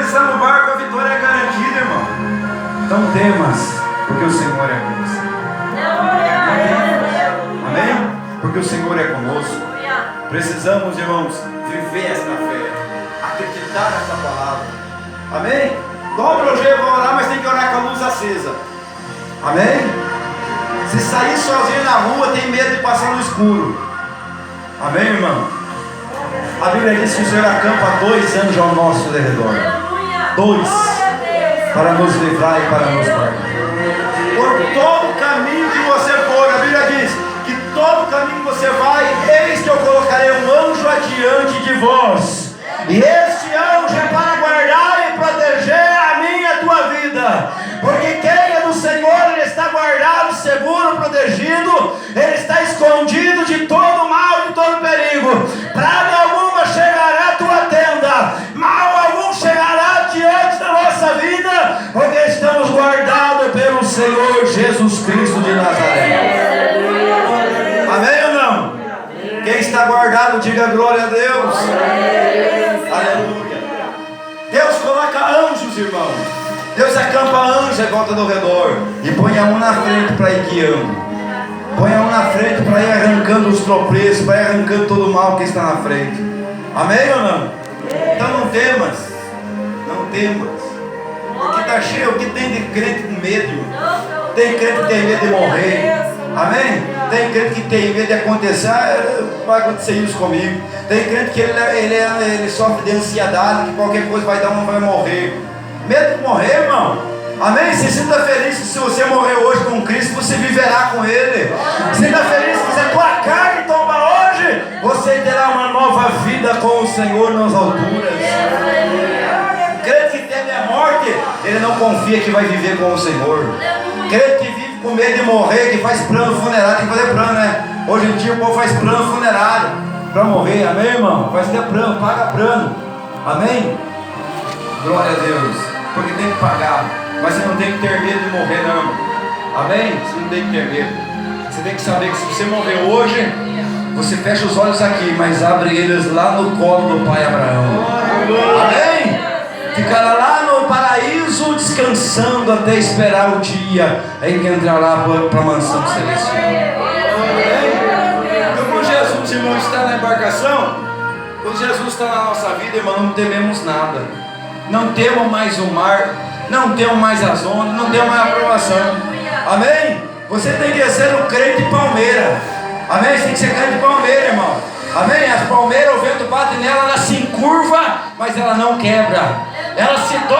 está no barco, a vitória é garantida, irmão. Não temas, porque o Senhor é com você. Amém? Porque o Senhor é conosco. Precisamos, irmãos, viver esta fé, acreditar nesta palavra. Amém? Dobra o jeito para orar, mas tem que orar com a luz acesa. Amém? Se sair sozinho na rua, tem medo de passar no escuro. Amém, irmão? A Bíblia diz que o Senhor acampa 2 anjos ao nosso redor. 2, para nos livrar e para nos guardar. Por todo caminho que você for, a Bíblia diz que todo caminho que você vai, eis que eu colocarei um anjo adiante de vós. E este anjo é para guardar e proteger a minha e a tua vida. Porque quem é do Senhor, ele está guardado, seguro, protegido. Ele está escondido de todo mal, de todo perigo. Praga alguma chegará à tua tenda, mal algum chegará diante da nossa vida, porque estamos guardados pelo Senhor Jesus Cristo de Nazaré. Amém ou não? Quem está guardado, diga glória a Deus. Aleluia. Deus coloca anjos, irmão. Deus acampa anjos em volta do redor e põe um na frente para ir guiando. Põe um na frente para ir arrancando os tropeços, para ir arrancando todo o mal que está na frente. Amém ou não? Então não temas. Não temas. Porque está cheio, o que tem de crente com medo? Tem crente que tem medo de morrer. Amém? Tem crente que tem medo de acontecer. Vai acontecer isso comigo. Tem crente que ele sofre de ansiedade, que qualquer coisa vai dar, não vai morrer. Medo de morrer, irmão. Amém? Se sinta feliz que se você morrer hoje com Cristo, você viverá com Ele. Sinta feliz que se a tua carne tomba hoje, você terá uma nova vida com o Senhor nas alturas. Crente que teme a morte, ele não confia que vai viver com o Senhor. Crente que vive com medo de morrer, que faz plano funerário, tem que fazer plano, né? Hoje em dia o povo faz plano funerário para morrer, amém, irmão? Faz até plano, paga plano, amém? Glória a Deus, porque tem que pagar, mas você não tem que ter medo de morrer, não, amém? Você não tem que ter medo, você tem que saber que se você morrer hoje, você fecha os olhos aqui, mas abre eles lá no colo do pai Abraão, amém? Ficará lá no paraíso descansando até esperar o dia em que entrará para a mansão celestial. Então, quando Jesus, irmão, está na embarcação, quando Jesus está na nossa vida, irmão, não tememos nada. Não temos mais o mar, não temos mais as ondas, não temos mais a provação. Amém? Você tem que ser um crente palmeira. Amém? Você tem que ser crente palmeira, irmão. Amém? As palmeiras, o vento bate nela, ela se encurva, mas ela não quebra. Ela se dobra